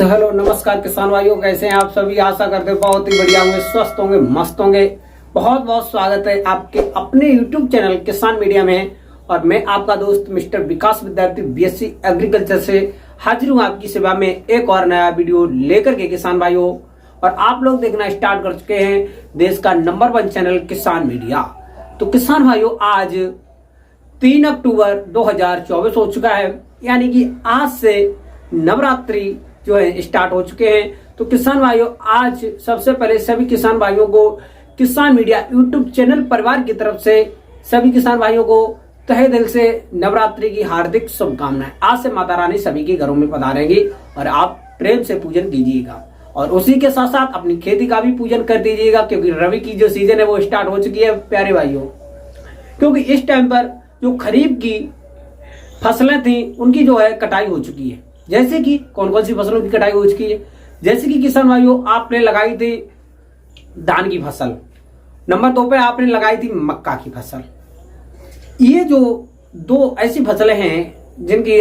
Hello नमस्कार किसान भाइयों, कैसे हैं आप सभी। आशा करते हैं बहुत ही बढ़िया होंगे, स्वस्थ होंगे, मस्त होंगे। बहुत बहुत स्वागत है आपके अपने YouTube चैनल किसान मीडिया में। और मैं आपका दोस्त मिस्टर विकास विद्यार्थी बीएससी एग्रीकल्चर से हाजिर हूँ आपकी सेवा में एक और नया वीडियो लेकर के किसान भाइयों। और आप लोग देखना स्टार्ट कर चुके हैं देश का नंबर 1 चैनल किसान मीडिया। तो किसान भाइयों, आज 3 अक्टूबर 2024 हो चुका है, यानी कि आज से नवरात्रि जो है स्टार्ट हो चुके हैं। तो किसान भाइयों, आज सबसे पहले सभी किसान भाइयों को किसान मीडिया यूट्यूब चैनल परिवार की तरफ से सभी किसान भाइयों को तहे दिल से नवरात्रि की हार्दिक शुभकामनाएं। आज से माता रानी सभी के घरों में पधारेंगी और आप प्रेम से पूजन कीजिएगा और उसी के साथ साथ अपनी खेती का भी पूजन कर दीजिएगा, क्योंकि रवि की जो सीजन है वो स्टार्ट हो चुकी है प्यारे भाइयों। क्योंकि इस टाइम पर जो खरीफ की फसलें थी उनकी जो है कटाई हो चुकी है। जैसे कि कौन कौन सी फसलों की कटाई हो चुकी है, जैसे कि किसान भाइयों आपने लगाई थी धान की फसल, नंबर 2 पे आपने लगाई थी मक्का की फसल। ये जो दो ऐसी फसलें हैं जिनकी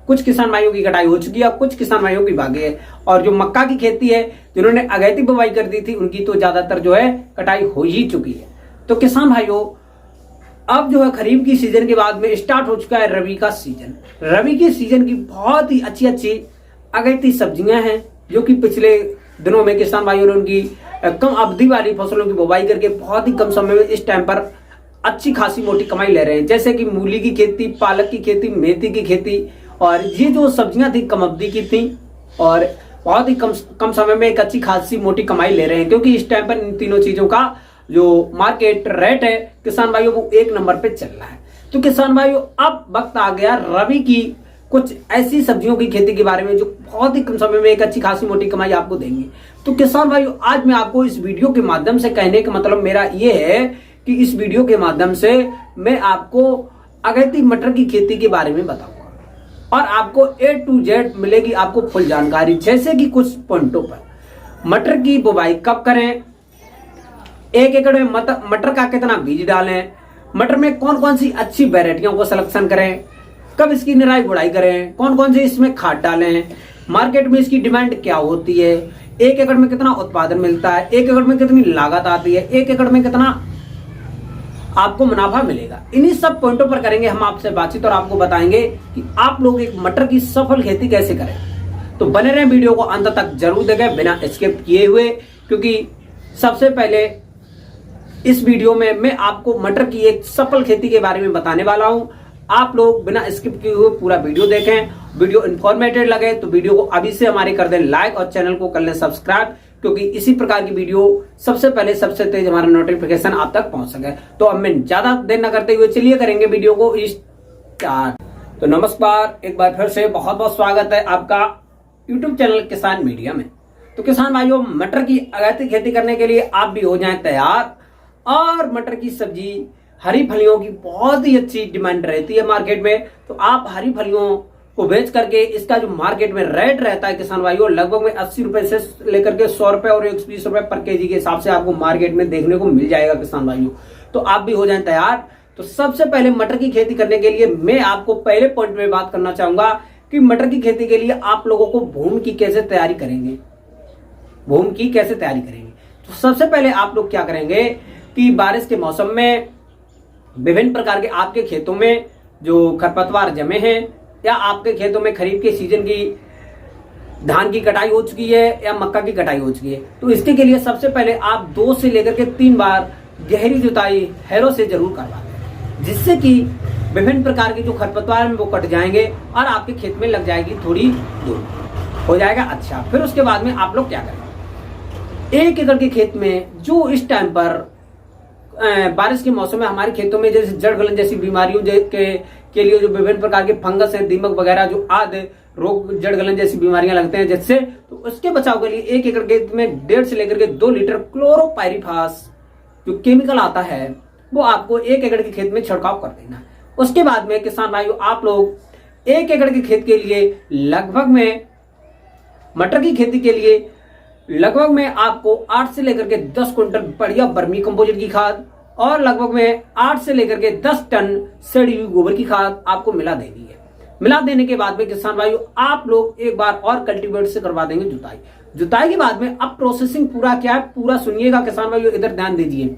कुछ किसान भाइयों की कटाई हो चुकी है, कुछ किसान भाइयों की बाकी है। और जो मक्का की खेती है, जिन्होंने अगैती बुवाई कर दी थी, उनकी तो ज्यादातर जो है कटाई हो ही चुकी है। तो किसान भाइयों, अब जो है खरीफ की सीजन के बाद में स्टार्ट हो चुका है रबी का सीजन। रबी के सीजन की बहुत ही अच्छी अच्छी अगैती सब्जियां हैं, जो कि पिछले दिनों में किसान भाइयों ने उनकी कम अवधि वाली फसलों की बुवाई करके बहुत ही कम समय में इस टाइम पर अच्छी खासी मोटी कमाई ले रहे हैं। जैसे कि मूली की खेती, पालक की खेती, मेथी की खेती। और ये जो सब्जियां थी कम अवधि की थी और बहुत ही कम समय में एक अच्छी खासी मोटी कमाई ले रहे हैं, क्योंकि इस टाइम पर इन तीनों चीजों का जो मार्केट रेट है किसान भाइयों वो 1 नंबर पे चल रहा है। तो किसान भाइयों, अब वक्त आ गया रबी की कुछ ऐसी सब्जियों की खेती के बारे में जो बहुत ही कम समय में एक अच्छी खासी मोटी कमाई आपको देंगी। तो किसान भाइयों, आज मैं आपको इस वीडियो के माध्यम से कहने का मतलब मेरा ये है कि इस वीडियो के माध्यम से मैं आपको अगैती मटर की खेती के बारे में बताऊंगा और आपको A to Z मिलेगी आपको फुल जानकारी। जैसे कि कुछ पॉइंटों पर मटर की बुवाई कब करें, 1 एकड़ में मटर का कितना बीज डालें, मटर में कौन कौन सी अच्छी वैरायटियों को सिलेक्शन करें, कब इसकी निराई गुड़ाई करें, कौन कौन से इसमें खाद डालें, मार्केट में इसकी डिमांड क्या होती है, 1 एकड़ में कितना उत्पादन मिलता है, 1 एकड़ में कितनी लागत आती है, 1 एकड़ में कितना आपको मुनाफा मिलेगा। इन्हीं सब पॉइंटों पर करेंगे हम आपसे बातचीत और आपको बताएंगे कि आप लोग एक मटर की सफल खेती कैसे करें। तो बने रहें, वीडियो को अंत तक जरूर देखें बिना स्किप किए हुए, क्योंकि सबसे पहले इस वीडियो में मैं आपको मटर की एक सफल खेती के बारे में बताने वाला हूं। आप लोग बिना स्किप किए हुए पूरा वीडियो देखें। वीडियो इन्फॉर्मेटिव लगे तो वीडियो को अभी से हमारे कर दें लाइक और चैनल को कर लें सब्सक्राइब, क्योंकि इसी प्रकार की वीडियो सबसे पहले सबसे तेज हमारा नोटिफिकेशन आप तक पहुंच सके। तो अब मैं ज्यादा देर न करते हुए चलिए करेंगे वीडियो को स्टार्ट। तो नमस्कार, एक बार फिर से बहुत बहुत स्वागत है आपका यूट्यूब चैनल किसान मीडिया में। तो किसान भाइयों, मटर की अगैती खेती करने के लिए आप भी हो जाएं तैयार। और मटर की सब्जी हरी फलियों की बहुत ही अच्छी डिमांड रहती है मार्केट में। तो आप हरी फलियों को बेच करके इसका जो मार्केट में रेट रहता है किसान भाइयों, लगभग में 80 रुपए से लेकर के 100 रुपए और 120 रुपए पर केजी के हिसाब से आपको मार्केट में देखने को मिल जाएगा किसान भाइयों। तो आप भी हो जाएं तैयार। तो सबसे पहले मटर की खेती करने के लिए मैं आपको पहले पॉइंट में बात करना चाहूंगा कि मटर की खेती के लिए आप लोगों को भूमि की कैसे तैयारी करेंगे। भूमि की कैसे तैयारी करेंगे, तो सबसे पहले आप लोग क्या करेंगे कि बारिश के मौसम में विभिन्न प्रकार के आपके खेतों में जो खरपतवार जमे हैं या आपके खेतों में खरीफ के सीजन की धान की कटाई हो चुकी है या मक्का की कटाई हो चुकी है, तो इसके लिए सबसे पहले आप 2 से लेकर के 3 बार गहरी जुताई हैरों से जरूर करवा दें, जिससे कि विभिन्न प्रकार के जो खरपतवार हैं वो कट जाएंगे और आपके खेत में लग जाएगी थोड़ी दूर, हो जाएगा अच्छा। फिर उसके बाद में आप लोग क्या करेंगे, 1 एकड़ के खेत में जो इस टाइम पर बारिश के मौसम में हमारे खेतों में जैसे जड़ गलन जैसी बीमारियों के लिए जो विभिन्न प्रकार के फंगस हैं, दीमक वगैरह जो आदि रोग, जड़ गलन जैसी बीमारियां लगते हैं जिससे, तो उसके बचाव के लिए 1 एकड़ खेत में 1.5 से लेकर के 2 लीटर क्लोरोपाइरीफास जो केमिकल आता है वो आपको 1 एकड़ के खेत में छिड़काव कर देना। उसके बाद में किसान भाइयों, आप लोग 1 एकड़ के खेत के लिए लगभग में मटर की खेती के लिए लगभग में आपको 8 से लेकर के 10 क्विंटल बढ़िया वर्मी कंपोजिट की खाद और लगभग में 8 से लेकर के 10 टन सड़ी हुई गोबर की खाद आपको मिला देनी है। मिला देने के बाद में किसान भाइयों आप लोग एक बार और कल्टीवेटर से करवा देंगे जुताई। जुताई के बाद में अब प्रोसेसिंग पूरा क्या है पूरा सुनिएगा किसान भाइयों, इधर ध्यान दीजिए।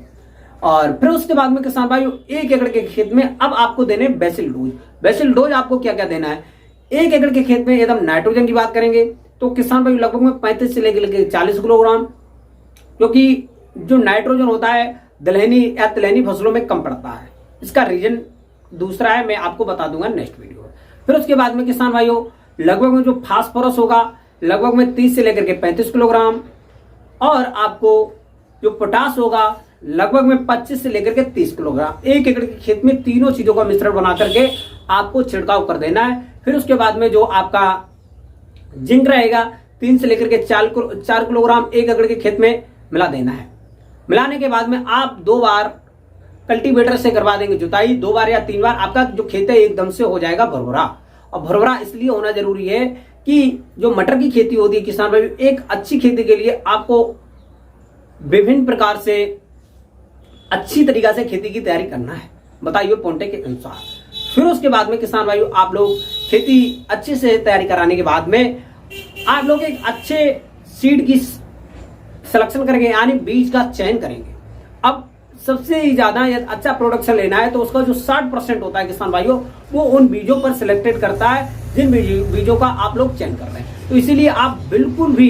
और फिर उसके बाद में किसान भाइयों 1 एकड़ के खेत में अब आपको देने बेसिल डोज। बेसिल डोज आपको क्या क्या देना है, 1 एकड़ के खेत में एकदम नाइट्रोजन की बात करेंगे तो किसान भाइयों लगभग में 35 से लेकर 40 किलोग्राम, क्योंकि जो नाइट्रोजन होता है दलहनी या तिलहनी फसलों में कम पड़ता है। इसका रीजन दूसरा है, मैं आपको बता दूंगा नेक्स्ट वीडियो में। फिर उसके बाद में किसान भाइयों लगभग में जो फास्फोरस होगा लगभग में 30 से लेकर के 35 किलोग्राम, और आपको जो पोटास होगा लगभग में 25 से लेकर के 30 किलोग्राम। 1 एकड़ के खेत में तीनों चीजों का मिश्रण बना करके आपको छिड़काव कर देना है। फिर उसके बाद में जो आपका जिंक रहेगा 3 से लेकर के 4 किलोग्राम 1 एकड़ के खेत में मिला देना है। मिलाने के बाद में आप 2 बार कल्टीवेटर से करवा देंगे जुताई, 2 बार या 3 बार आपका जो खेत है एकदम से हो जाएगा भरभरा। और भरभरा इसलिए होना जरूरी है कि जो मटर की खेती होती है किसान भाई, एक अच्छी खेती के लिए आपको विभिन्न प्रकार से अच्छी तरीका से खेती की तैयारी करना है, बताइए पॉइंटे के अनुसार। फिर उसके बाद में किसान भाइयों आप लोग खेती अच्छे से तैयारी कराने के बाद में आप लोग एक अच्छे सीड की सिलेक्शन करेंगे, यानी बीज का चयन करेंगे। अब सबसे ज्यादा अच्छा प्रोडक्शन लेना है तो उसका जो 60% होता है किसान भाइयों वो उन बीजों पर सिलेक्टेड करता है जिन बीजों का आप लोग चयन कर रहे हैं। तो इसीलिए आप बिल्कुल भी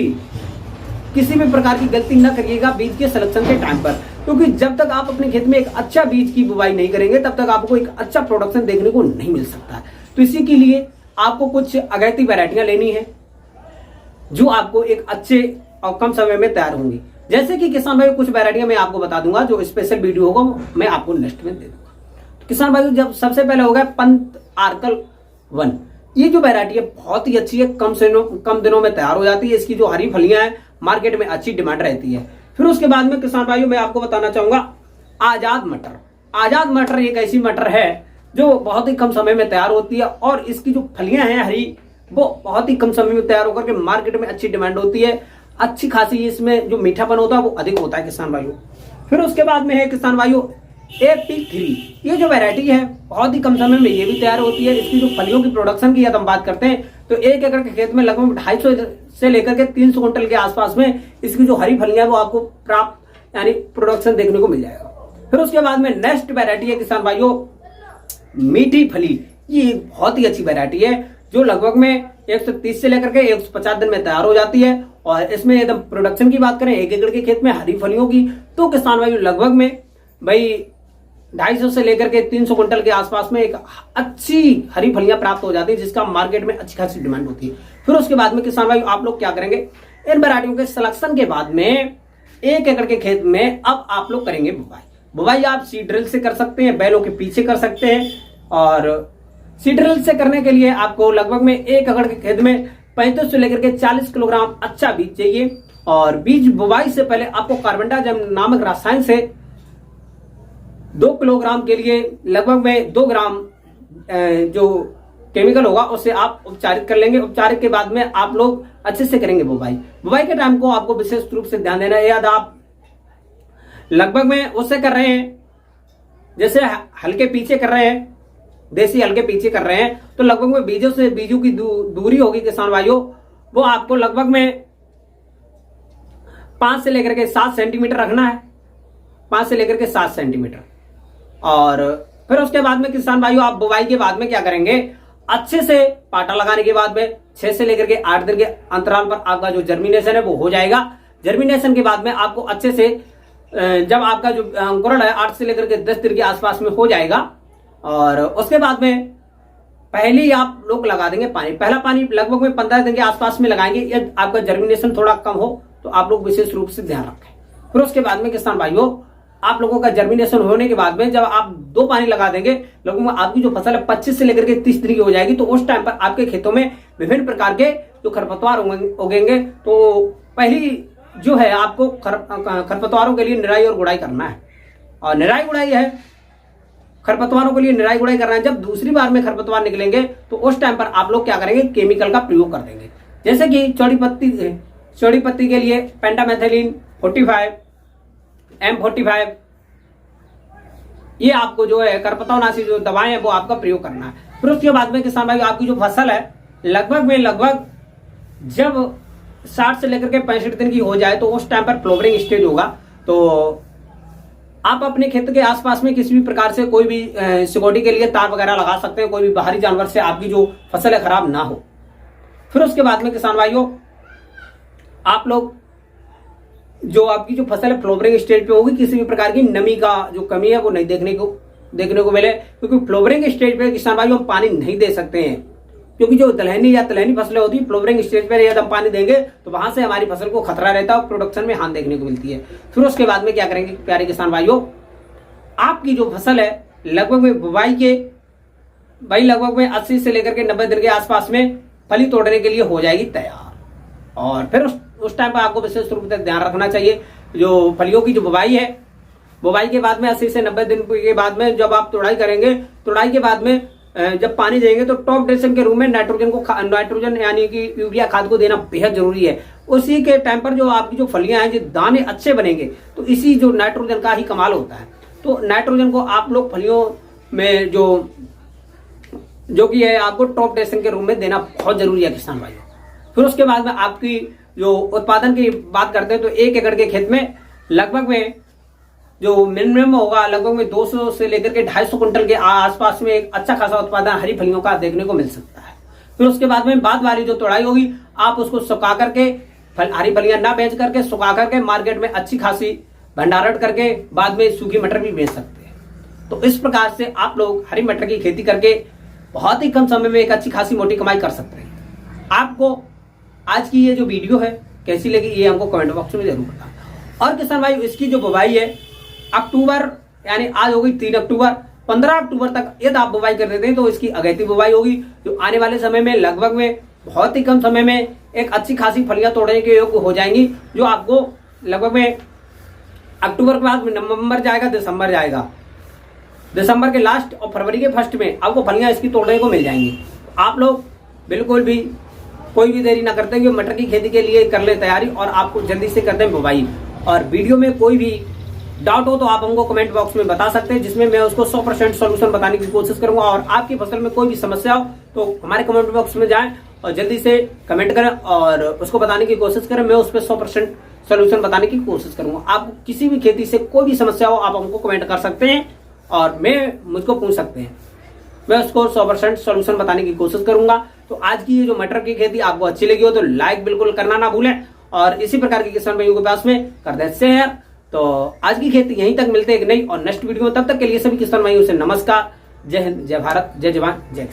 किसी भी प्रकार की गलती न करिएगा बीज के सिलेक्शन के टाइम पर, क्योंकि जब तक आप अपने खेत में एक अच्छा बीज की बुवाई नहीं करेंगे तब तक आपको एक अच्छा प्रोडक्शन देखने को नहीं मिल सकता है। तो इसी के लिए आपको कुछ अगैती वैरायटियां लेनी है जो आपको एक अच्छे और कम समय में तैयार होंगी। जैसे कि किसान भाई कुछ वैरायटियां मैं आपको बता दूंगा, जो स्पेशल वीडियो होगा मैं आपको नेक्स्ट में दे दूंगा। तो किसान भाई जब सबसे पहले होगा पंत आर्कल 1, ये जो वैरायटी है बहुत ही अच्छी है, कम दिनों में तैयार हो जाती है। इसकी जो हरी फलियां हैं मार्केट में अच्छी डिमांड रहती है। फिर उसके बाद में किसान भाइयों मैं आपको बताना चाहूंगा आजाद मटर। आजाद मटर एक ऐसी मटर है जो बहुत ही कम समय में तैयार होती है और इसकी जो फलियां हैं हरी वो बहुत ही कम समय में तैयार होकर के मार्केट में अच्छी डिमांड होती है। अच्छी खासी इसमें जो मीठापन होता है वो अधिक होता है किसान भाइयों। फिर उसके बाद में है किसान भाइयों AP3, ये जो वैरायटी है बहुत ही कम समय में ये भी तैयार होती है। इसकी जो फलियों की प्रोडक्शन की हम बात करते हैं तो 1 एकड़ के खेत में लगभग 250 से लेकर के 300 क्विंटल के आसपास में इसकी जो हरी फलियां वो आपको प्राप्त यानी प्रोडक्शन देखने को मिल जाएगा। फिर उसके बाद में नेक्स्ट वैरायटी है किसान भाइयों मीठी फली। ये बहुत ही अच्छी वैरायटी है जो लगभग में 130 से लेकर के 150 दिन में तैयार हो जाती है। और इसमें एकदम प्रोडक्शन की बात करें 1 एकड़ के खेत में हरी फलियों की तो किसान भाई लगभग में भाई 250 से लेकर के 300 क्विंटल के आसपास में एक अच्छी हरी फलियां प्राप्त हो जाती है जिसका मार्केट में अच्छी खासी डिमांड होती है। फिर उसके बाद में किसान भाई आप लोग क्या करेंगे, इन वैरायटियों के सिलेक्शन के बाद में 1 एकड़ के खेत में अब आप लोग करेंगे बुवाई। बुवाई आप सीड ड्रिल से कर सकते हैं, बैलों के पीछे कर सकते हैं। और सीड ड्रिल से करने के लिए आपको लगभग में 1 एकड़ के खेत में 35 से लेकर के 40 किलोग्राम अच्छा बीज चाहिए। और बीज बुवाई से पहले आपको कार्बेंडाजिम नामक रसायन से 2 किलोग्राम के लिए लगभग में 2 ग्राम जो केमिकल होगा उससे आप उपचारित कर लेंगे। उपचारित के बाद में आप लोग अच्छे से करेंगे बुवाई। बुवाई के टाइम को आपको विशेष रूप से ध्यान देना है। यदि आप लगभग में उससे कर रहे हैं जैसे हल्के पीछे कर रहे हैं, देसी हल्के पीछे कर रहे हैं तो लगभग में बीजों की दूरी होगी किसान भाइयों वो आपको लगभग में 5 से लेकर के 7 सेंटीमीटर रखना है, 5 से लेकर के 7 सेंटीमीटर। और फिर उसके बाद में किसान भाइयों आप बुवाई के बाद में क्या करेंगे, अच्छे से पाटा लगाने के बाद में 6 से लेकर के 8 दिन के अंतराल पर आपका जो जर्मिनेशन है वो हो जाएगा। जर्मिनेशन के बाद में आपको अच्छे से जब आपका जो अंकुरण है 8 से लेकर के 10 दिन के आसपास में हो जाएगा। और उसके बाद में पहले आप लोग लगा देंगे पानी। पहला पानी लगभग में 15 दिन के आसपास में लगाएंगे। यदि आपका जर्मिनेशन थोड़ा कम हो तो आप लोग विशेष रूप से ध्यान रखें। फिर उसके बाद में किसान भाइयों आप लोगों का जर्मिनेशन होने के बाद में जब आप 2 पानी लगा देंगे लगभग में आपकी जो फसल है 25 से लेकर के 30 दिन की हो जाएगी। तो उस टाइम पर आपके खेतों में विभिन्न प्रकार के जो खरपतवार उगेंगे। तो पहली जो है आपको खरपतवारों के लिए निराई और गुड़ाई करना है। और निराई गुड़ाई है खरपतवारों के लिए निराई गुड़ाई करना है। जब दूसरी बार में खरपतवार निकलेंगे तो उस टाइम पर आप लोग क्या करेंगे, केमिकल का प्रयोग कर देंगे। जैसे कि चौड़ी पत्ती के लिए पेंटामेथिलीन 45, M45 ये आपको जो है खरपतवारनाशी जो दवाएं हैं वो आपका प्रयोग करना है। फिर उसके बाद में किसान भाई आपकी जो फसल है लगभग जब 60 से लेकर के 65 दिन की हो जाए तो उस टाइम पर फ्लावरिंग स्टेज होगा। तो आप अपने खेत के आसपास में किसी भी प्रकार से कोई भी सिक्योरिटी के लिए तार वगैरह लगा सकते हैं, कोई भी बाहरी जानवर से आपकी जो फसल है खराब ना हो। फिर उसके बाद में किसान भाइयों आप लोग जो आपकी जो फसल है फ्लावरिंग स्टेज पे होगी, किसी भी प्रकार की नमी का जो कमी है वो नहीं देखने को मिले, क्योंकि फ्लावरिंग स्टेज पे किसान भाइयों हम पानी नहीं दे सकते हैं, क्योंकि जो दलहनी या तिलहनी फसलें होती है फ्लावरिंग स्टेज पर यदि हम पानी देंगे तो वहां से हमारी फसल को खतरा रहता है और प्रोडक्शन में हानि देखने को मिलती है। फिर उसके बाद में क्या करेंगे प्यारे किसान भाइयों, आपकी जो फसल है लगभग बुवाई के लगभग में 80 से लेकर के 90 दिन के आसपास में फली तोड़ने के लिए हो जाएगी तैयार। और फिर उस टाइम पर आपको विशेष रूप से ध्यान रखना चाहिए, जो फलियों की जो बुवाई है, बुवाई के बाद में 80 से 90 दिन के बाद में जब आप तोड़ाई करेंगे, तोड़ाई के बाद में जब पानी देंगे तो टॉप ड्रेसिंग के रूप में नाइट्रोजन यानी कि यूरिया खाद को देना बेहद जरूरी है। उसी के टाइम पर जो आपकी जो फलियां हैं, जो दाने अच्छे बनेंगे, तो इसी जो नाइट्रोजन का ही कमाल होता है। तो नाइट्रोजन को आप लोग फलियों में जो कि है आपको टॉप ड्रेसिंग के रूप में देना बहुत जरूरी है किसान भाइयों। फिर उसके बाद में आपकी जो उत्पादन की बात करते हैं तो 1 एकड़ के खेत में लगभग में जो मिनिमम होगा लगभग में 200 से लेकर के 250 कुंटल के आसपास में एक अच्छा खासा उत्पादन हरी फलियों का देखने को मिल सकता है। फिर उसके बाद में बाद वाली जो तोड़ाई होगी आप उसको सुखा करके हरी फलियां ना बेच करके सुखा करके मार्केट में अच्छी खासी भंडारण करके बाद में सूखी मटर भी बेच सकते हैं। तो इस प्रकार से आप लोग हरी मटर की खेती करके बहुत ही कम समय में एक अच्छी खासी मोटी कमाई कर सकते हैं। आपको आज की ये जो वीडियो है कैसी लगी ये हमको कमेंट बॉक्स में जरूर बताना। और किसान भाई इसकी जो बुवाई है अक्टूबर यानी आज हो गई 3 अक्टूबर, 15 अक्टूबर तक यदि आप बुवाई कर देते हैं तो इसकी अगेती बुवाई होगी, जो आने वाले समय में लगभग में बहुत ही कम समय में एक अच्छी खासी फलियां तोड़ने के योग्य हो जाएंगी, जो आपको लगभग में अक्टूबर के बाद में नवंबर जाएगा, दिसंबर जाएगा, दिसंबर के लास्ट और फरवरी के फर्स्ट में आपको फलियां इसकी तोड़ने को मिल जाएंगी। आप लोग बिल्कुल भी कोई भी देरी ना करते हुए मटर की खेती के लिए कर ले तैयारी और आपको जल्दी से करते हैं बुवाई। और वीडियो में कोई भी डाउट हो तो आप हमको कमेंट बॉक्स में बता सकते हैं, जिसमें मैं उसको 100% सॉल्यूशन बताने की कोशिश करूंगा। और आपकी फसल में कोई भी समस्या हो तो हमारे कमेंट बॉक्स में जाएं और जल्दी से कमेंट करें और उसको बताने की कोशिश करें। मैं उस पर 100% सॉल्यूशन बताने की कोशिश करूंगा। आप किसी भी खेती से कोई भी समस्या हो आप हमको कमेंट कर सकते हैं और मुझको पूछ सकते हैं, मैं उसको 100% सॉल्यूशन बताने की कोशिश करूंगा। तो आज की ये जो मटर की खेती आपको अच्छी लगी हो तो लाइक बिल्कुल करना ना भूलें और इसी प्रकार के किसान भाइयों के पास में कर दें शेयर। तो आज की खेती यहीं तक, मिलते हैं एक नई और नेक्स्ट वीडियो में। तब तक के लिए सभी किसान भाइयों से नमस्कार। जय हिंद, जय भारत, जय जवान, जय किसान।